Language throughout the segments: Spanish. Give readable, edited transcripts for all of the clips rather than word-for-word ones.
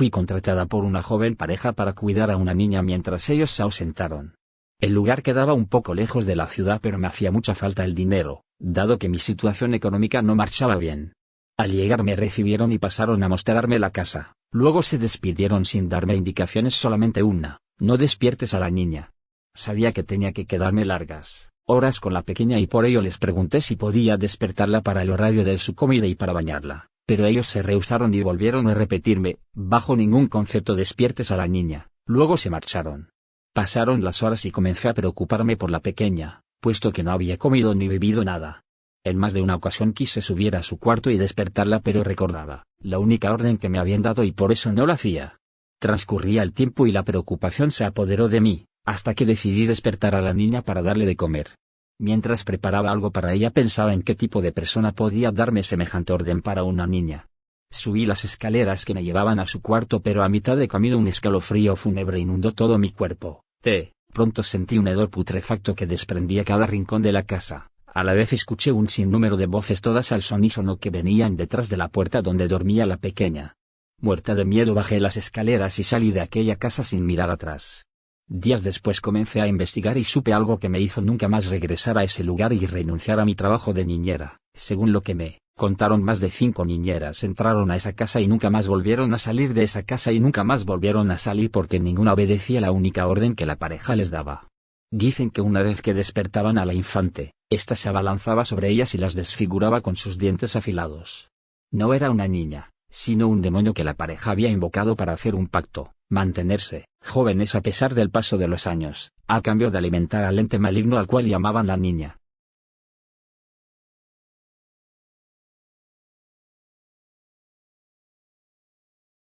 Fui contratada por una joven pareja para cuidar a una niña mientras ellos se ausentaron. El lugar quedaba un poco lejos de la ciudad, pero me hacía mucha falta el dinero, dado que mi situación económica no marchaba bien. Al llegar me recibieron y pasaron a mostrarme la casa, luego se despidieron sin darme indicaciones, solamente una: no despiertes a la niña. Sabía que tenía que quedarme largas horas con la pequeña y por ello les pregunté si podía despertarla para el horario de su comida y para bañarla, pero ellos se rehusaron y volvieron a repetirme: bajo ningún concepto despiertes a la niña. Luego se marcharon. Pasaron las horas y comencé a preocuparme por la pequeña, puesto que no había comido ni bebido nada. En más de una ocasión quise subir a su cuarto y despertarla, pero recordaba la única orden que me habían dado y por eso no lo hacía. Transcurría el tiempo y la preocupación se apoderó de mí, hasta que decidí despertar a la niña para darle de comer. Mientras preparaba algo para ella pensaba en qué tipo de persona podía darme semejante orden para una niña. Subí las escaleras que me llevaban a su cuarto, pero a mitad de camino un escalofrío fúnebre inundó todo mi cuerpo. Pronto sentí un hedor putrefacto que desprendía cada rincón de la casa. A la vez escuché un sinnúmero de voces, todas al unísono, que venían detrás de la puerta donde dormía la pequeña. Muerta de miedo bajé las escaleras y salí de aquella casa sin mirar atrás. Días después comencé a investigar y supe algo que me hizo nunca más regresar a ese lugar y renunciar a mi trabajo de niñera. Según lo que me contaron, más de 5 niñeras entraron a esa casa y nunca más volvieron a salir de esa casa, y nunca más volvieron a salir porque ninguna obedecía la única orden que la pareja les daba. Dicen que una vez que despertaban a la infante, ésta se abalanzaba sobre ellas y las desfiguraba con sus dientes afilados. No era una niña, sino un demonio que la pareja había invocado para hacer un pacto, mantenerse jóvenes a pesar del paso de los años, a cambio de alimentar al ente maligno al cual llamaban la niña.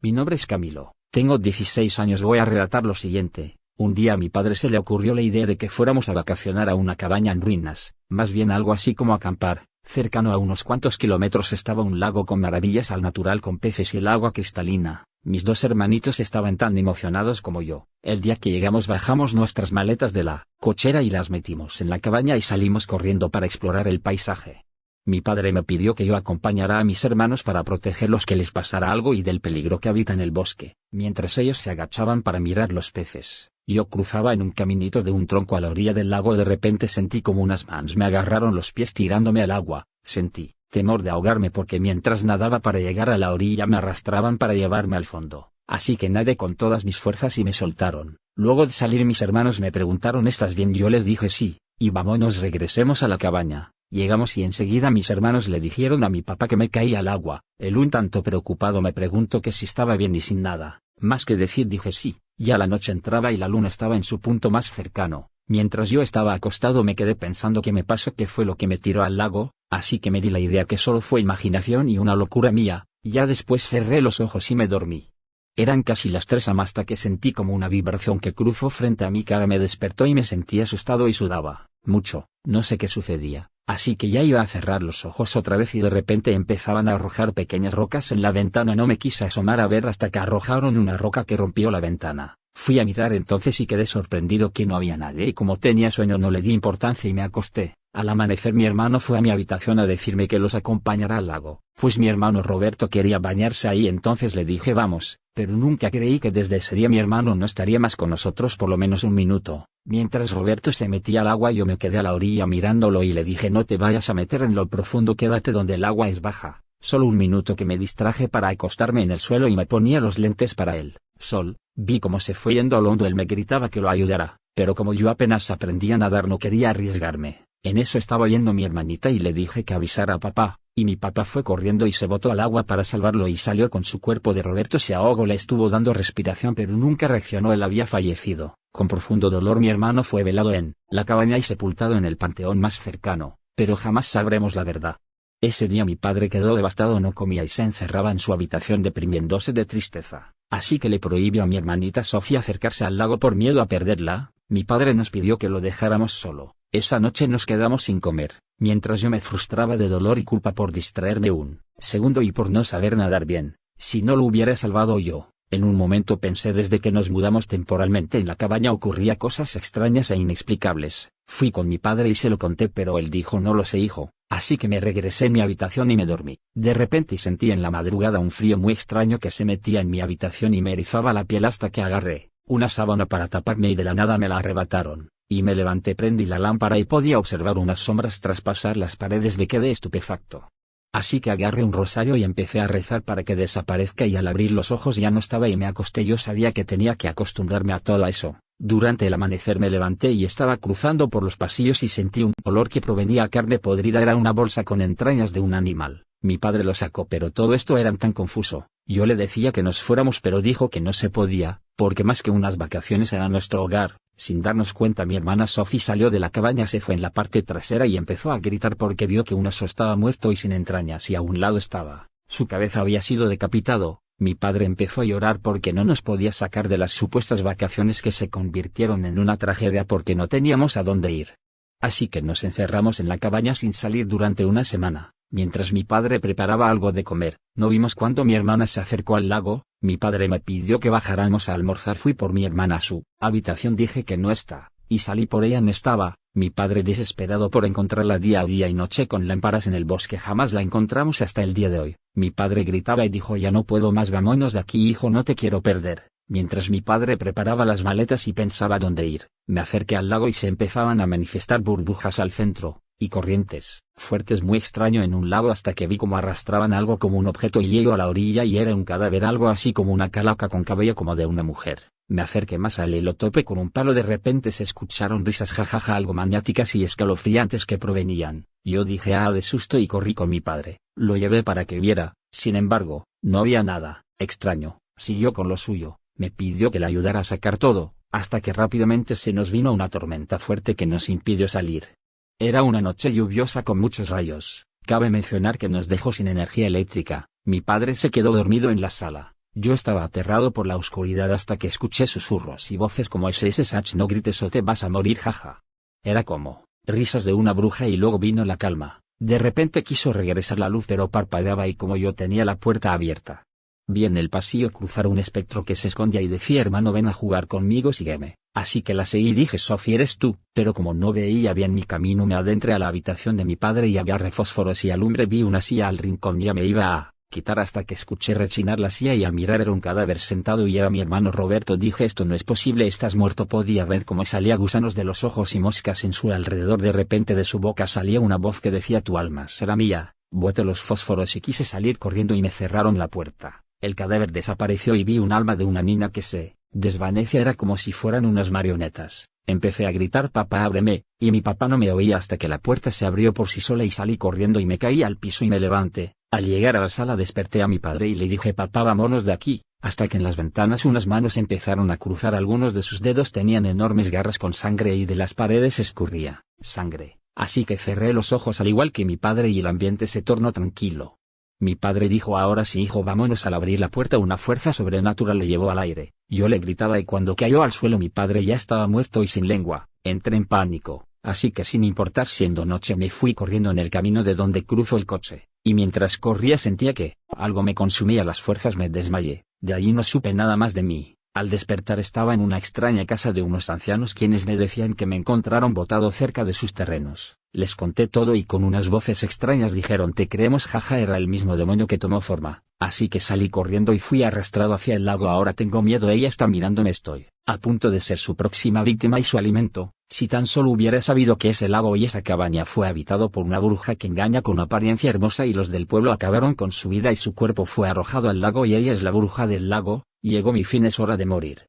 Mi nombre es Camilo, tengo 16 años. Voy a relatar lo siguiente. Un día a mi padre se le ocurrió la idea de que fuéramos a vacacionar a una cabaña en ruinas, más bien algo así como acampar. Cercano a unos cuantos kilómetros estaba un lago con maravillas al natural, con peces y el agua cristalina. Mis 2 hermanitos estaban tan emocionados como yo. El día que llegamos bajamos nuestras maletas de la cochera y las metimos en la cabaña y salimos corriendo para explorar el paisaje. Mi padre me pidió que yo acompañara a mis hermanos para protegerlos, que les pasara algo y del peligro que habita en el bosque. Mientras ellos se agachaban para mirar los peces, yo cruzaba en un caminito de un tronco a la orilla del lago. De repente sentí como unas manos me agarraron los pies tirándome al agua. Sentí temor de ahogarme porque mientras nadaba para llegar a la orilla me arrastraban para llevarme al fondo, así que nadé con todas mis fuerzas y me soltaron. Luego de salir mis hermanos me preguntaron: ¿estás bien? Yo les dije sí, y vámonos, regresemos a la cabaña. Llegamos y enseguida mis hermanos le dijeron a mi papá que me caía al agua. Él, un tanto preocupado, me preguntó que si estaba bien y sin nada más que decir dije sí. Ya la noche entraba y la luna estaba en su punto más cercano. Mientras yo estaba acostado me quedé pensando qué me pasó, qué fue lo que me tiró al lago, así que me di la idea que solo fue imaginación y una locura mía. Ya después cerré los ojos y me dormí. Eran casi las 3 am hasta que sentí como una vibración que cruzó frente a mi cara. Me despertó y me sentí asustado y sudaba mucho. No sé qué sucedía, así que ya iba a cerrar los ojos otra vez y de repente empezaban a arrojar pequeñas rocas en la ventana. No me quise asomar a ver hasta que arrojaron una roca que rompió la ventana. Fui a mirar entonces y quedé sorprendido que no había nadie, y como tenía sueño no le di importancia y me acosté. Al amanecer mi hermano fue a mi habitación a decirme que los acompañara al lago, pues mi hermano Roberto quería bañarse ahí. Entonces le dije vamos, pero nunca creí que desde ese día mi hermano no estaría más con nosotros por lo menos un minuto. Mientras Roberto se metía al agua yo me quedé a la orilla mirándolo y le dije: no te vayas a meter en lo profundo, quédate donde el agua es baja. Solo un minuto, que me distraje para acostarme en el suelo y me ponía los lentes para el sol. Vi cómo se fue yendo al hondo. Él me gritaba que lo ayudara, pero como yo apenas aprendía a nadar no quería arriesgarme. En eso estaba yendo mi hermanita y le dije que avisara a papá, y mi papá fue corriendo y se botó al agua para salvarlo y salió con su cuerpo de Roberto. Se ahogó, le estuvo dando respiración pero nunca reaccionó, él había fallecido. Con profundo dolor mi hermano fue velado en la cabaña y sepultado en el panteón más cercano, pero jamás sabremos la verdad. Ese día mi padre quedó devastado, no comía y se encerraba en su habitación deprimiéndose de tristeza, así que le prohibió a mi hermanita Sofía acercarse al lago por miedo a perderla. Mi padre nos pidió que lo dejáramos solo. Esa noche nos quedamos sin comer, mientras yo me frustraba de dolor y culpa por distraerme un segundo y por no saber nadar bien. Si no lo hubiera salvado yo. En un momento pensé: desde que nos mudamos temporalmente en la cabaña ocurría cosas extrañas e inexplicables. Fui con mi padre y se lo conté, pero él dijo: no lo sé hijo, Así que me regresé en mi habitación y me dormí. De repente sentí en la madrugada un frío muy extraño que se metía en mi habitación y me erizaba la piel hasta que agarré una sábana para taparme y de la nada me la arrebataron, y me levanté, prendí la lámpara y podía observar unas sombras traspasar las paredes. Me quedé estupefacto. Así que agarré un rosario y empecé a rezar para que desaparezca, y al abrir los ojos ya no estaba y me acosté. Yo sabía que tenía que acostumbrarme a todo eso. Durante el amanecer me levanté y estaba cruzando por los pasillos y sentí un olor que provenía a carne podrida. Era una bolsa con entrañas de un animal. Mi padre lo sacó, pero todo esto era tan confuso. Yo le decía que nos fuéramos, pero dijo que no se podía, porque más que unas vacaciones era nuestro hogar. Sin darnos cuenta, mi hermana Sophie salió de la cabaña, se fue en la parte trasera y empezó a gritar porque vio que un oso estaba muerto y sin entrañas, y a un lado estaba, su cabeza había sido decapitado. Mi padre empezó a llorar porque no nos podía sacar de las supuestas vacaciones que se convirtieron en una tragedia porque no teníamos a dónde ir. Así que nos encerramos en la cabaña sin salir durante una semana, mientras mi padre preparaba algo de comer. No vimos cuando mi hermana se acercó al lago. Mi padre me pidió que bajáramos a almorzar. Fui por mi hermana a su habitación, dije que no está, y salí por ella. No estaba. Mi padre, desesperado por encontrarla día y noche con lámparas en el bosque, jamás la encontramos hasta el día de hoy. Mi padre gritaba y dijo: ya no puedo más, vámonos de aquí, hijo, no te quiero perder. Mientras mi padre preparaba las maletas y pensaba dónde ir, me acerqué al lago y se empezaban a manifestar burbujas al centro, y corrientes fuertes muy extraño en un lago, hasta que vi como arrastraban algo como un objeto y llego a la orilla y era un cadáver, algo así como una calaca con cabello como de una mujer. Me acerqué más a él y lo topé con un palo. De repente se escucharon risas, jajaja, algo maniáticas y escalofriantes que provenían. Yo dije de susto y corrí con mi padre, lo llevé para que viera. Sin embargo, no había nada extraño. Siguió con lo suyo, me pidió que le ayudara a sacar todo, hasta que rápidamente se nos vino una tormenta fuerte que nos impidió salir. Era una noche lluviosa con muchos rayos. Cabe mencionar que nos dejó sin energía eléctrica. Mi padre se quedó dormido en la sala. Yo estaba aterrado por la oscuridad hasta que escuché susurros y voces como SSH, no grites o te vas a morir, jaja. Era como risas de una bruja y luego vino la calma. De repente quiso regresar la luz, pero parpadeaba, y como yo tenía la puerta abierta, vi en el pasillo cruzar un espectro que se escondía y decía: hermano, ven a jugar conmigo, sígueme. Así que la seguí y dije: Sophie, ¿eres tú? Pero como no veía bien mi camino, me adentré a la habitación de mi padre y agarré fósforos y alumbre. Vi una silla al rincón, ya me iba a quitar hasta que escuché rechinar la silla, y al mirar era un cadáver sentado y era mi hermano Roberto. Dije: esto no es posible, estás muerto. Podía ver cómo salía gusanos de los ojos y moscas en su alrededor. De repente de su boca salía una voz que decía: tu alma será mía. Boté los fósforos y quise salir corriendo y me cerraron la puerta. El cadáver desapareció y vi un alma de una niña que se desvanecía, era como si fueran unas marionetas. Empecé a gritar: papá, ábreme, y mi papá no me oía hasta que la puerta se abrió por sí sola y salí corriendo y me caí al piso y me levanté. Al llegar a la sala desperté a mi padre y le dije: papá, vámonos de aquí, hasta que en las ventanas unas manos empezaron a cruzar. Algunos de sus dedos tenían enormes garras con sangre y de las paredes escurría sangre. Así que cerré los ojos al igual que mi padre y el ambiente se tornó tranquilo. Mi padre dijo: ahora sí, hijo, vámonos. Al abrir la puerta una fuerza sobrenatural le llevó al aire. Yo le gritaba y cuando cayó al suelo mi padre ya estaba muerto y sin lengua. Entré en pánico, así que sin importar siendo noche me fui corriendo en el camino de donde cruzo el coche, y mientras corría sentía que algo me consumía las fuerzas. Me desmayé, de allí no supe nada más de mí. Al despertar estaba en una extraña casa de unos ancianos quienes me decían que me encontraron botado cerca de sus terrenos. Les conté todo y con unas voces extrañas dijeron: te creemos, jaja. Era el mismo demonio que tomó forma, así que salí corriendo y fui arrastrado hacia el lago. Ahora tengo miedo, ella está mirándome, estoy a punto de ser su próxima víctima y su alimento. Si tan solo hubiera sabido que ese lago y esa cabaña fue habitado por una bruja que engaña con apariencia hermosa, y los del pueblo acabaron con su vida y su cuerpo fue arrojado al lago y ella es la bruja del lago. Llegó mi fin, es hora de morir.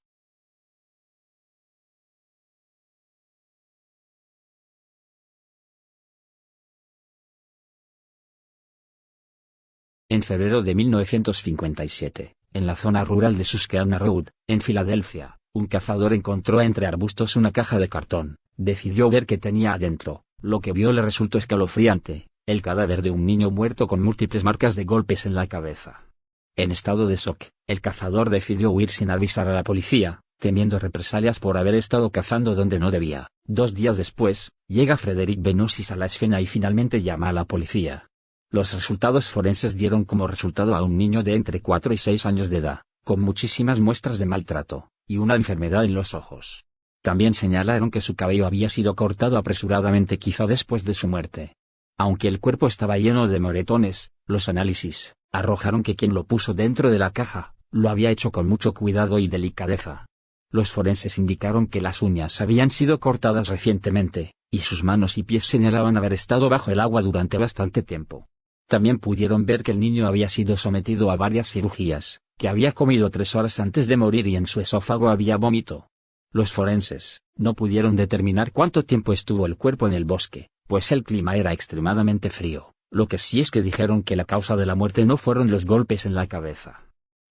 En febrero de 1957, en la zona rural de Susquehanna Road, en Filadelfia, un cazador encontró entre arbustos una caja de cartón. Decidió ver qué tenía adentro. Lo que vio le resultó escalofriante: el cadáver de un niño muerto con múltiples marcas de golpes en la cabeza. En estado de shock, el cazador decidió huir sin avisar a la policía, temiendo represalias por haber estado cazando donde no debía. 2 días después, llega Frederick Benosis a la escena y finalmente llama a la policía. Los resultados forenses dieron como resultado a un niño de entre 4 y 6 años de edad, con muchísimas muestras de maltrato, y una enfermedad en los ojos. También señalaron que su cabello había sido cortado apresuradamente, quizá después de su muerte. Aunque el cuerpo estaba lleno de moretones, los análisis arrojaron que quien lo puso dentro de la caja lo había hecho con mucho cuidado y delicadeza. Los forenses indicaron que las uñas habían sido cortadas recientemente, y sus manos y pies señalaban haber estado bajo el agua durante bastante tiempo. También pudieron ver que el niño había sido sometido a varias cirugías, que había comido 3 horas antes de morir y en su esófago había vómito. Los forenses no pudieron determinar cuánto tiempo estuvo el cuerpo en el bosque, pues el clima era extremadamente frío. Lo que sí es que dijeron que la causa de la muerte no fueron los golpes en la cabeza.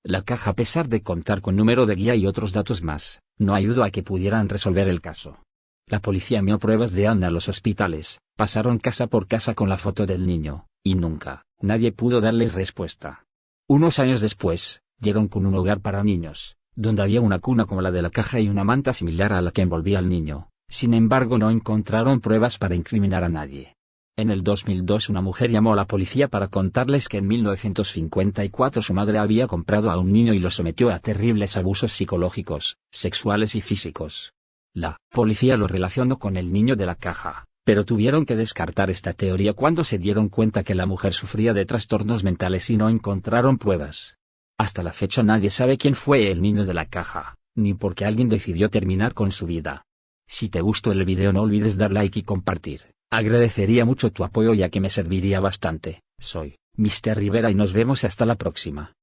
La caja, a pesar de contar con número de guía y otros datos más, no ayudó a que pudieran resolver el caso. La policía envió pruebas de ADN a los hospitales, pasaron casa por casa con la foto del niño, y nunca, nadie pudo darles respuesta. Unos años después, dieron con un hogar para niños, donde había una cuna como la de la caja y una manta similar a la que envolvía al niño. Sin embargo, no encontraron pruebas para incriminar a nadie. En el 2002 una mujer llamó a la policía para contarles que en 1954 su madre había comprado a un niño y lo sometió a terribles abusos psicológicos, sexuales y físicos. La policía lo relacionó con el niño de la caja, pero tuvieron que descartar esta teoría cuando se dieron cuenta que la mujer sufría de trastornos mentales y no encontraron pruebas. Hasta la fecha nadie sabe quién fue el niño de la caja, ni por qué alguien decidió terminar con su vida. Si te gustó el video no olvides dar like y compartir. Agradecería mucho tu apoyo ya que me serviría bastante. Soy Mr. Rivera y nos vemos hasta la próxima.